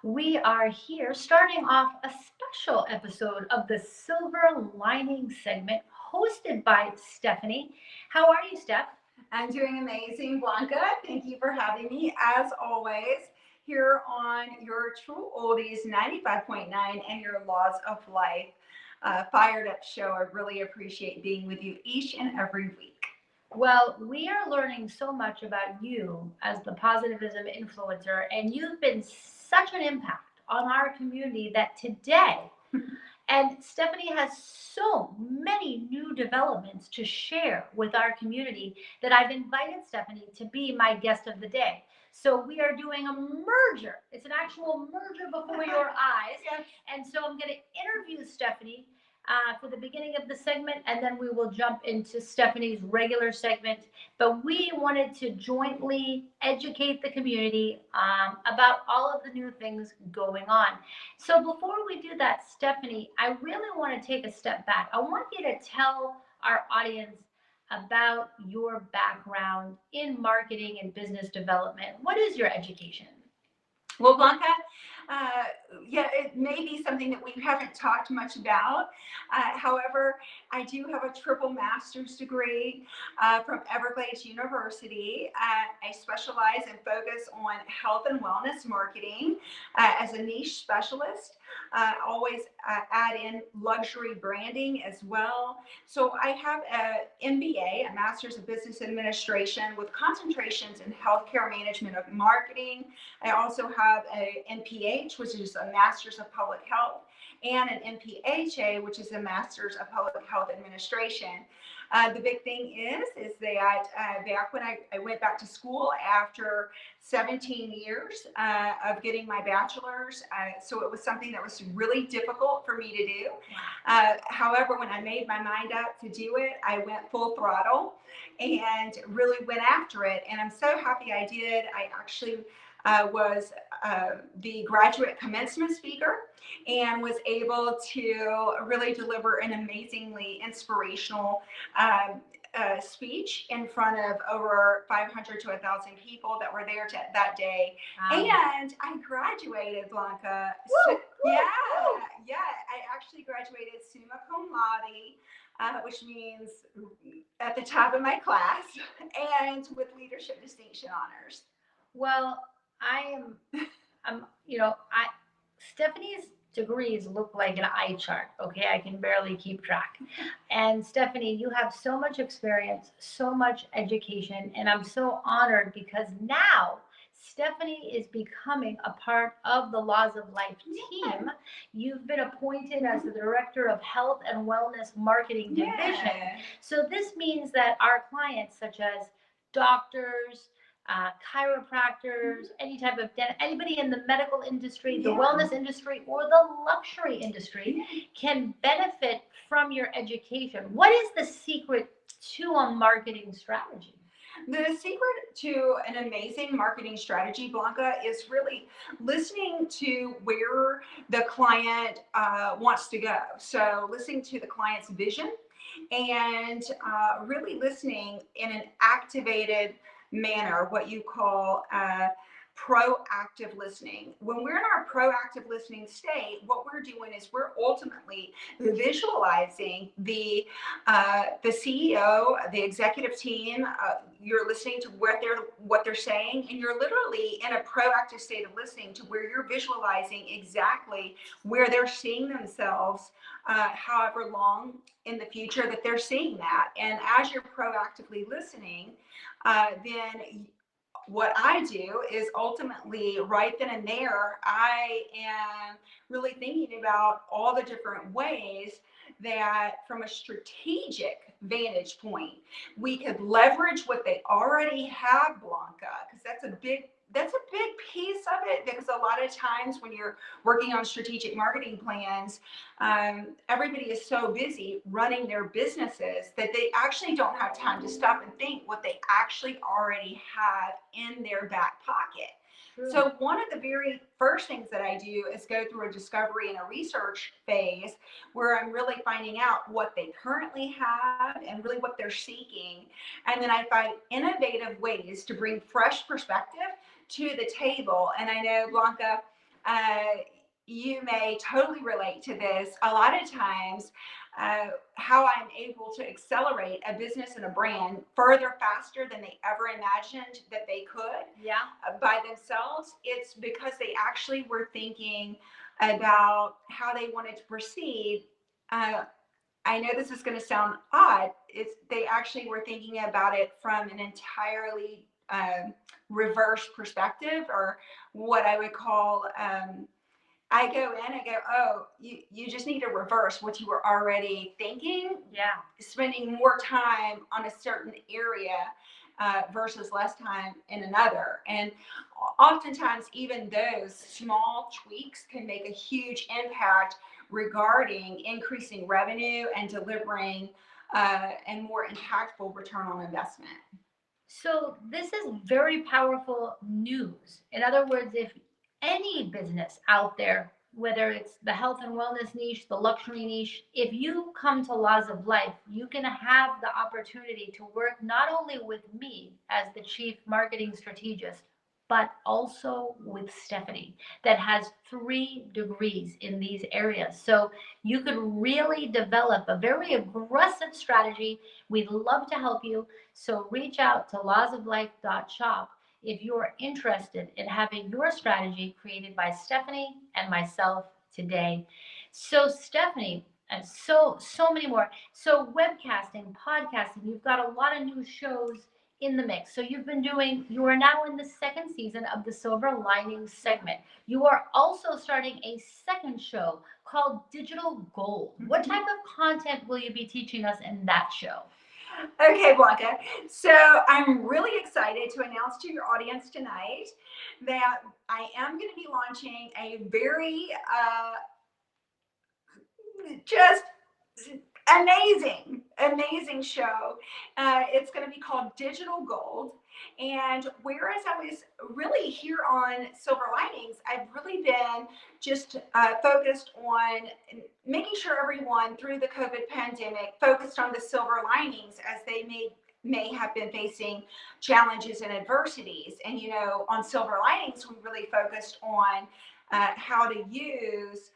We are here starting off a special episode of the Silver Lining segment hosted by Stephanie. How are you, Steph? I'm doing amazing, Blanca. Thank you for having me, as always, here on your True Oldies 95.9 and your Laws of Life fired up show. I really appreciate being with you each and every week. Well, we are learning so much about you as the positivism influencer, and you've been such an impact on our community that today, and Stephanie has so many new developments to share with our community that I've invited Stephanie to be my guest of the day. So we are doing a merger. It's an actual merger before your eyes. Yes. And so I'm going to interview Stephanie for the beginning of the segment, and then we will jump into Stephanie's regular segment. But we wanted to jointly educate the community about all of the new things going on. So before we do that, Stephanie, I really want to take a step back. I want you to tell our audience about your background in marketing and business development. What is your education? Well, Blanca, it may be something that we haven't talked much about. However, I do have a triple master's degree from Everglades University. I specialize and focus on health and wellness marketing as a niche specialist. Always add in luxury branding as well. So I have an MBA, a Master's of Business Administration, with concentrations in healthcare management of marketing. I also have a NPH, which is a Master's of Public Health, and an NPHA, which is a Master's of Public Health Administration. The big thing is that back when I went back to school after 17 years of getting my bachelor's, so it was something that was really difficult for me to do. However, when I made my mind up to do it, I went full throttle and really went after it. And I'm so happy I did. I actually was the graduate commencement speaker and was able to really deliver an amazingly inspirational speech in front of over 500 to 1,000 people that were there that day. And I graduated, Blanca. Yeah. I actually graduated summa cum laude, which means at the top of my class, and with leadership distinction honors. Well, Stephanie's degrees look like an eye chart. Okay, I can barely keep track. And Stephanie, you have so much experience, so much education, and I'm so honored because now Stephanie is becoming a part of the Laws of Life team. You've been appointed as the Director of Health and Wellness Marketing Division. So this means that our clients, such as doctors, chiropractors, anybody in the medical industry, the wellness industry, or the luxury industry can benefit from your education. What is the secret to a marketing strategy? The secret to an amazing marketing strategy, Blanca, is really listening to where the client wants to go. So listening to the client's vision and really listening in an activated manner, what you call proactive listening. When we're in our proactive listening state, what we're doing is we're ultimately visualizing the CEO, the executive team. You're listening to what they're saying, and you're literally in a proactive state of listening to where you're visualizing exactly where they're seeing themselves, however long in the future that they're seeing that. And as you're proactively listening, then what I do is ultimately right then and there, I am really thinking about all the different ways that from a strategic vantage point, we could leverage what they already have, Blanca, because that's a big piece of it, because a lot of times when you're working on strategic marketing plans, everybody is so busy running their businesses that they actually don't have time to stop and think what they actually already have in their back pocket. So one of the very first things that I do is go through a discovery and a research phase where I'm really finding out what they currently have and really what they're seeking. And then I find innovative ways to bring fresh perspective to the table. And I know, Blanca, you may totally relate to this. A lot of times, how I'm able to accelerate a business and a brand further faster than they ever imagined that they could by themselves, it's because they actually were thinking about how they wanted to proceed. I know this is going to sound odd. They actually were thinking about it from an entirely reverse perspective, or what I would call, I go in and go, oh, you just need to reverse what you were already thinking. Yeah. Spending more time on a certain area versus less time in another. And oftentimes, even those small tweaks can make a huge impact regarding increasing revenue and delivering and more impactful return on investment. So this is very powerful news. In other words, if any business out there, whether it's the health and wellness niche, the luxury niche, if you come to Laws of Life, you can have the opportunity to work not only with me as the chief marketing strategist, but also with Stephanie, that has 3 degrees in these areas. So you could really develop a very aggressive strategy. We'd love to help you. So reach out to lawsoflife.shop if you're interested in having your strategy created by Stephanie and myself today. So Stephanie, and so many more. So webcasting, podcasting, you've got a lot of new shows in the mix. So you are now in the 2nd season of the Silver Linings segment. You are also starting a 2nd show called Digital Gold. What type of content will you be teaching us in that show? Okay, Blanca. So I'm really excited to announce to your audience tonight that I am going to be launching a very just amazing show. It's going to be called Digital Gold. And whereas I was really here on Silver Linings, I've really been just focused on making sure everyone through the COVID pandemic focused on the silver linings, as they may have been facing challenges and adversities. And, you know, on Silver Linings, we really focused on how to use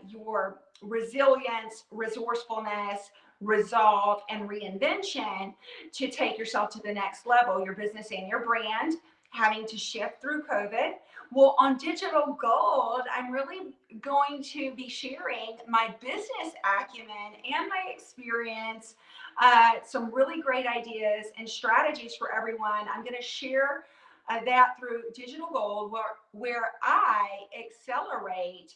your resilience, resourcefulness, resolve, and reinvention to take yourself to the next level, your business and your brand, having to shift through COVID. Well, on Digital Gold, I'm really going to be sharing my business acumen and my experience, some really great ideas and strategies for everyone. I'm going to share that through Digital Gold, where I accelerate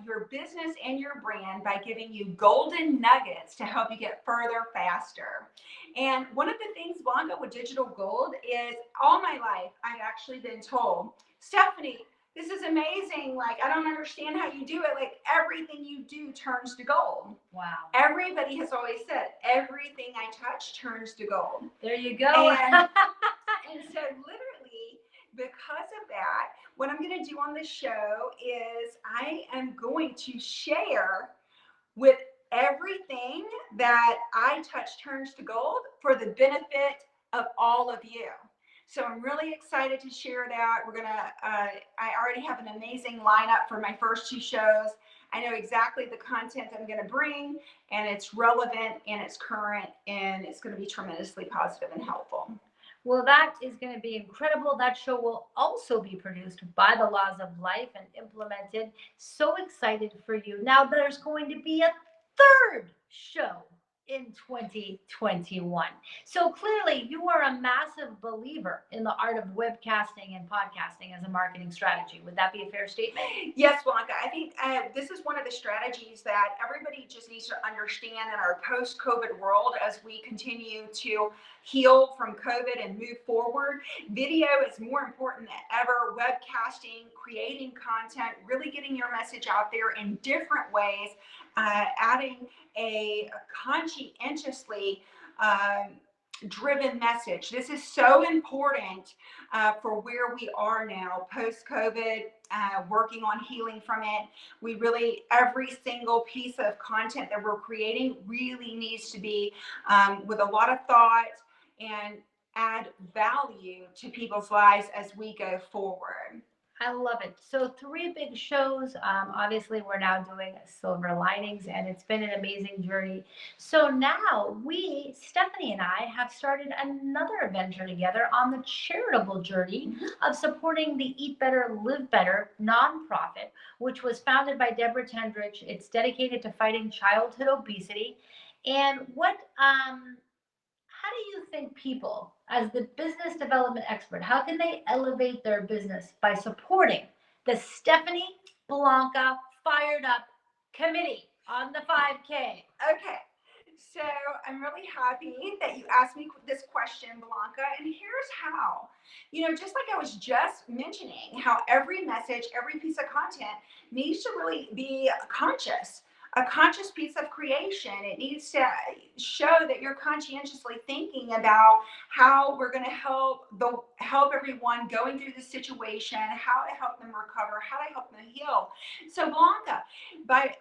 your business and your brand by giving you golden nuggets to help you get further faster. And one of the things, Blanca, with Digital Gold is all my life I've actually been told, Stephanie, this is amazing. Like, I don't understand how you do it. Like, everything you do turns to gold. Wow. Everybody has always said, everything I touch turns to gold. There you go. And so literally, because of that, what I'm going to do on this show is I am going to share with everything that I touch turns to gold for the benefit of all of you. So I'm really excited to share that. We're going to, I already have an amazing lineup for my first 2 shows. I know exactly the content I'm going to bring, and it's relevant and it's current, and it's going to be tremendously positive and helpful. Well, that is going to be incredible. That show will also be produced by the Laws of Life and implemented. So excited for you. Now there's going to be a 3rd show in 2021. So clearly you are a massive believer in the art of webcasting and podcasting as a marketing strategy. Would that be a fair statement? Yes, Blanca. I think this is one of the strategies that everybody just needs to understand in our post-COVID world as we continue to heal from COVID and move forward. Video is more important than ever. Webcasting, creating content, really getting your message out there in different ways, adding a conscientiously driven message. This is so important for where we are now post-COVID, working on healing from it. We really, every single piece of content that we're creating really needs to be with a lot of thought and add value to people's lives as we go forward. I love it. So 3 big shows. Obviously, we're now doing Silver Linings, and it's been an amazing journey. So now we, Stephanie and I, have started another adventure together on the charitable journey of supporting the Eat Better, Live Better nonprofit, which was founded by Deborah Tendrich. It's dedicated to fighting childhood obesity. And how do you think people, as the business development expert, how can they elevate their business by supporting the Stephenie Blanca Fired Up Committee on the 5K? Okay. So I'm really happy that you asked me this question, Blanca, and here's how. Just like I was just mentioning, how every message, every piece of content needs to really be a conscious piece of creation. It needs to show that you're conscientiously thinking about how we're going to help everyone going through the situation, how to help them recover, how to help them heal. So Blanca, by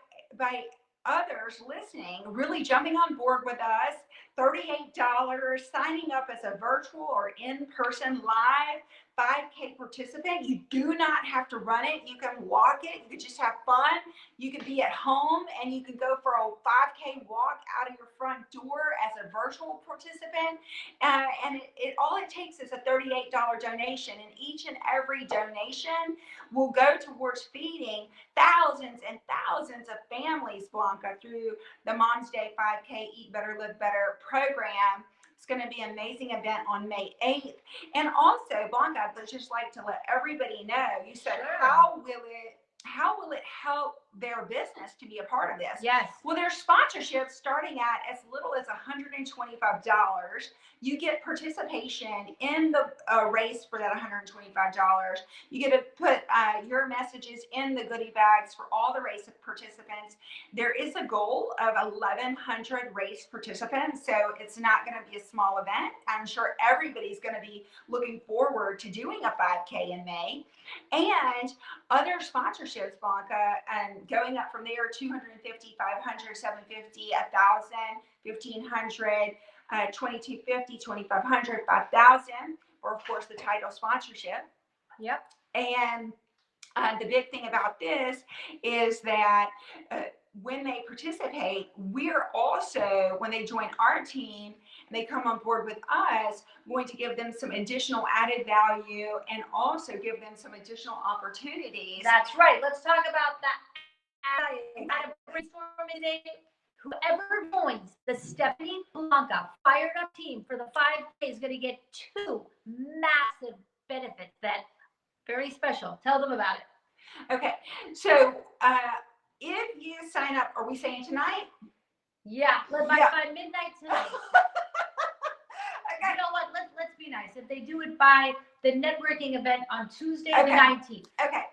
others listening, really jumping on board with us, $38, signing up as a virtual or in-person live 5K participant. You do not have to run it. You can walk it. You can just have fun. You can be at home and you can go for a 5K walk out of your front door as a virtual participant. And all it takes is a $38 donation, and each and every donation will go towards feeding thousands and thousands of families, Blanca, through the Mom's Day 5K Eat Better, Live Better program. It's going to be an amazing event on May 8th. And also, Blanca, I'd just like to let everybody know, you said, Sure. How will it help their business to be a part of this? Yes. Well, there's sponsorships starting at as little as $125. You get participation in the race for that $125. You get to put your messages in the goodie bags for all the race participants. There is a goal of 1,100 race participants, so it's not going to be a small event. I'm sure everybody's going to be looking forward to doing a 5K in May. And other sponsorships, Blanca, and going up from there, 250, 500, 750, 1,000, 1,500, 2,250, 2,500, 5,000, or of course the title sponsorship. Yep. And the big thing about this is that when they participate, we're also, when they join our team and they come on board with us, going to give them some additional added value and also give them some additional opportunities. That's right. Let's talk about that. At a brainstorming today, whoever joins the Stephenie Blanca Fired Up team for the 5K is going to get 2 massive benefits that very special. Tell them about it. Okay, so if you sign up, are we saying tonight? Yeah, by midnight tonight. Okay. You know what? Let's be nice. If they do it by the networking event on Tuesday, the 19th. Okay.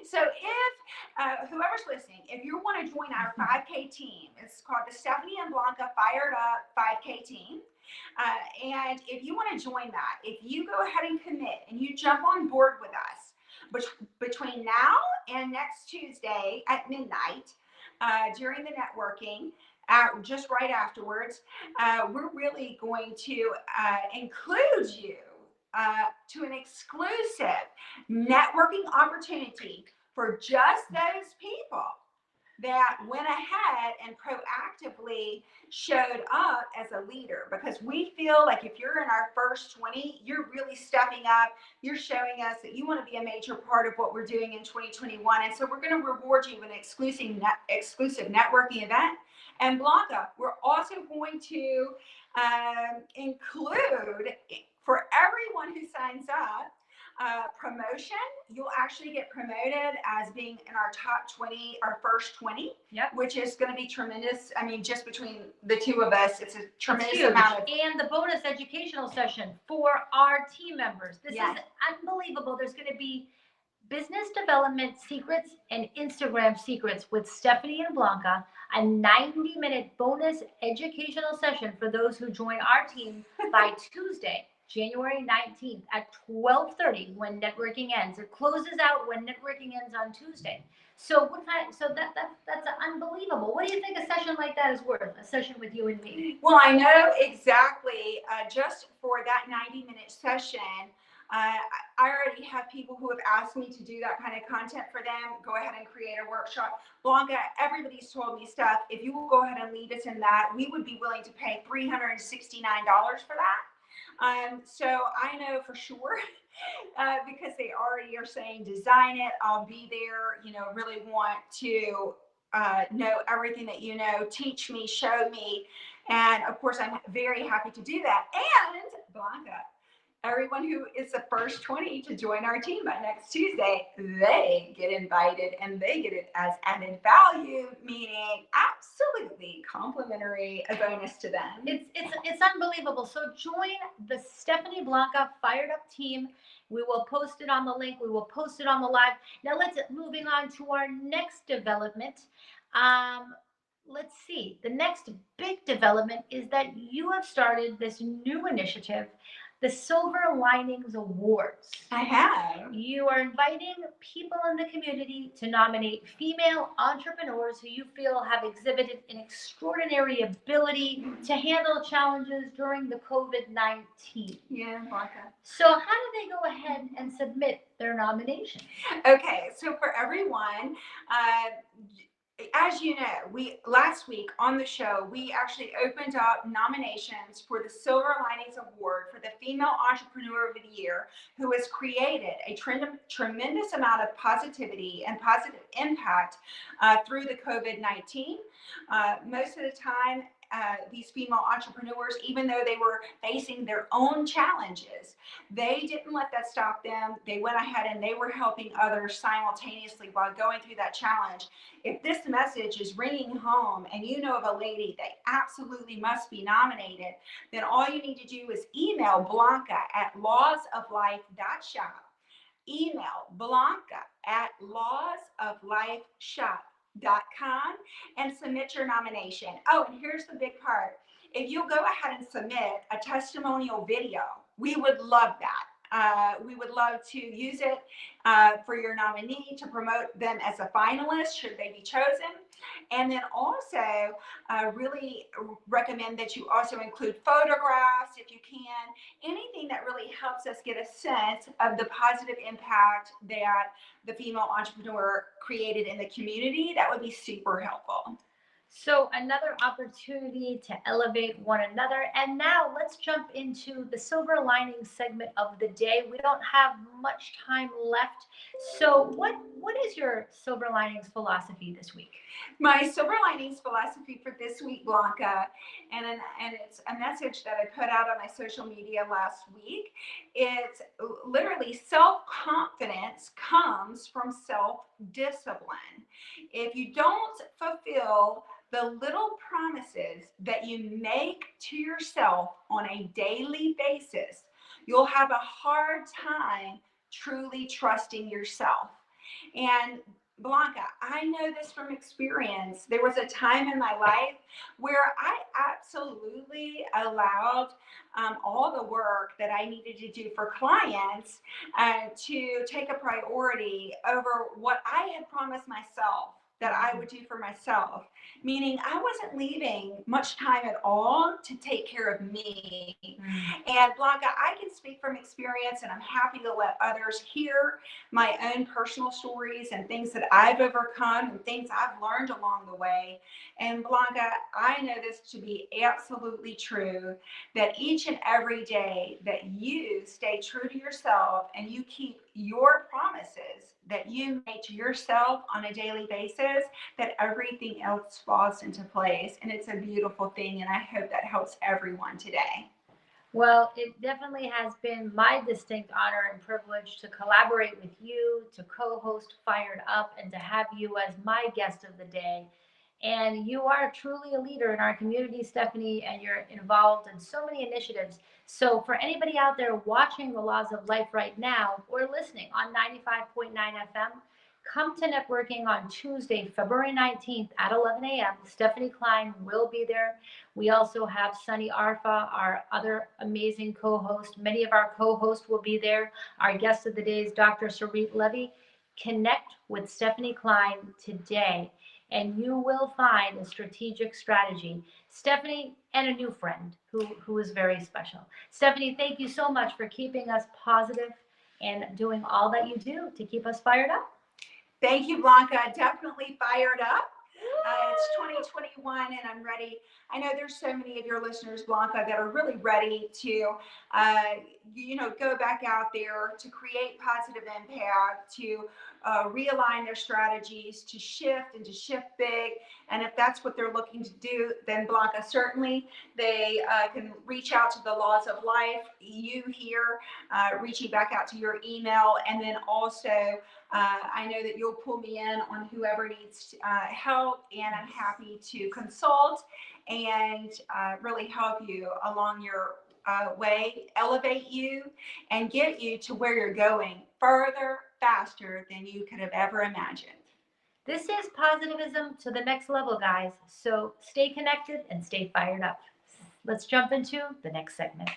So if whoever's listening, if you want to join our 5K team, it's called the Stephenie and Blanca Fired Up 5K team. And if you want to join that, if you go ahead and commit and you jump on board with us between now and next Tuesday at midnight during the networking, just right afterwards, we're really going to include you to an exclusive networking opportunity for just those people that went ahead and proactively showed up as a leader, because we feel like if you're in our first 20, you're really stepping up. You're showing us that you want to be a major part of what we're doing in 2021. And so we're going to reward you with an exclusive networking event. And Blanca, we're also going to include, for everyone who signs up, promotion. You'll actually get promoted as being in our top 20, our first 20, which is going to be tremendous. I mean, just between the two of us, it's a tremendous amount of. And the bonus educational session for our team members. This is unbelievable. There's going to be business development secrets and Instagram secrets with Stephenie and Blanca, a 90-minute bonus educational session for those who join our team by Tuesday, January 19th at 12:30 when networking ends. It closes out when networking ends on Tuesday. So that's unbelievable. What do you think a session like that is worth? A session with you and me? Well, I know exactly. Just for that 90-minute session, I already have people who have asked me to do that kind of content for them. Go ahead and create a workshop. Blanca, everybody's told me, Steph, if you will go ahead and lead us in that, we would be willing to pay $369 for that. So I know for sure, because they already are saying design it, I'll be there, really want to know everything that you know, teach me, show me. And of course, I'm very happy to do that. And Blanca, everyone who is the first 20 to join our team by next Tuesday, they get invited and they get it as added value, meaning absolutely complimentary, a bonus to them. It's unbelievable. So join the Stephene Blanca Fired Up team. We will post it on the link. We will post it on the live. Now moving on to our next development. Let's see. The next big development is that you have started this new initiative, the Silver Linings Awards. I have. You are inviting people in the community to nominate female entrepreneurs who you feel have exhibited an extraordinary ability to handle challenges during the COVID-19. Yeah, Blanca. So how do they go ahead and submit their nomination? Okay, so for everyone, as you know, last week on the show, we actually opened up nominations for the Silver Linings Award for the Female Entrepreneur of the Year, who has created a tremendous amount of positivity and positive impact through the COVID-19. Most of the time, these female entrepreneurs, even though they were facing their own challenges, they didn't let that stop them. They went ahead and they were helping others simultaneously while going through that challenge. If this message is ringing home and you know of a lady that absolutely must be nominated, then all you need to do is email Blanca at lawsoflife.shop. Email Blanca at lawsoflifeshop.com and submit your nomination. Oh, and here's the big part. If you'll go ahead and submit a testimonial video, we would love that. We would love to use it for your nominee to promote them as a finalist should they be chosen. And then also really recommend that you also include photographs if you can, anything that really helps us get a sense of the positive impact that the female entrepreneur created in the community. That would be super helpful. So another opportunity to elevate one another. And now let's jump into the silver lining segment of the day. We don't have much time left. So what is your silver linings philosophy this week? My silver linings philosophy for this week, Blanca, and it's a message that I put out on my social media last week. It's literally self-confidence comes from self-discipline. If you don't fulfill the little promises that you make to yourself on a daily basis, you'll have a hard time truly trusting yourself. And Blanca, I know this from experience. There was a time in my life where I absolutely allowed all the work that I needed to do for clients to take a priority over what I had promised myself that I would do for myself, meaning I wasn't leaving much time at all to take care of me. And Blanca, I can speak from experience, and I'm happy to let others hear my own personal stories and things that I've overcome and things I've learned along the way. And Blanca, I know this to be absolutely true, that each and every day that you stay true to yourself and you keep your promises that you make to yourself on a daily basis, that everything else falls into place. And it's a beautiful thing. And I hope that helps everyone today. Well, it definitely has been my distinct honor and privilege to collaborate with you, to co-host Fired Up, and to have you as my guest of the day. And you are truly a leader in our community, Stephene, and you're involved in so many initiatives. So for anybody out there watching The Laws of Life right now or listening on 95.9 FM, come to networking on Tuesday, February 19th at 11 a.m. Stephene Klein will be there. We also have Sunny Arfa, our other amazing co-host. Many of our co-hosts will be there. Our guest of the day is Dr. Sarit Levy. Connect with Stephene Klein today, and you will find a strategic strategy. Stephene, and a new friend who is very special. Stephene, thank you so much for keeping us positive and doing all that you do to keep us fired up. Thank you, Blanca. Definitely fired up. It's 2021 and I'm ready. I know there's so many of your listeners, Blanca, that are really ready to, go back out there to create positive impact, to realign their strategies, to shift and to shift big. And if that's what they're looking to do, then Blanca, certainly they can reach out to the Laws of Life, you here, reaching back out to your email, and then also I know that you'll pull me in on whoever needs help, and I'm happy to consult and really help you along your way, elevate you, and get you to where you're going further, faster than you could have ever imagined. This is positivism to the next level, guys. So stay connected and stay fired up. Let's jump into the next segment.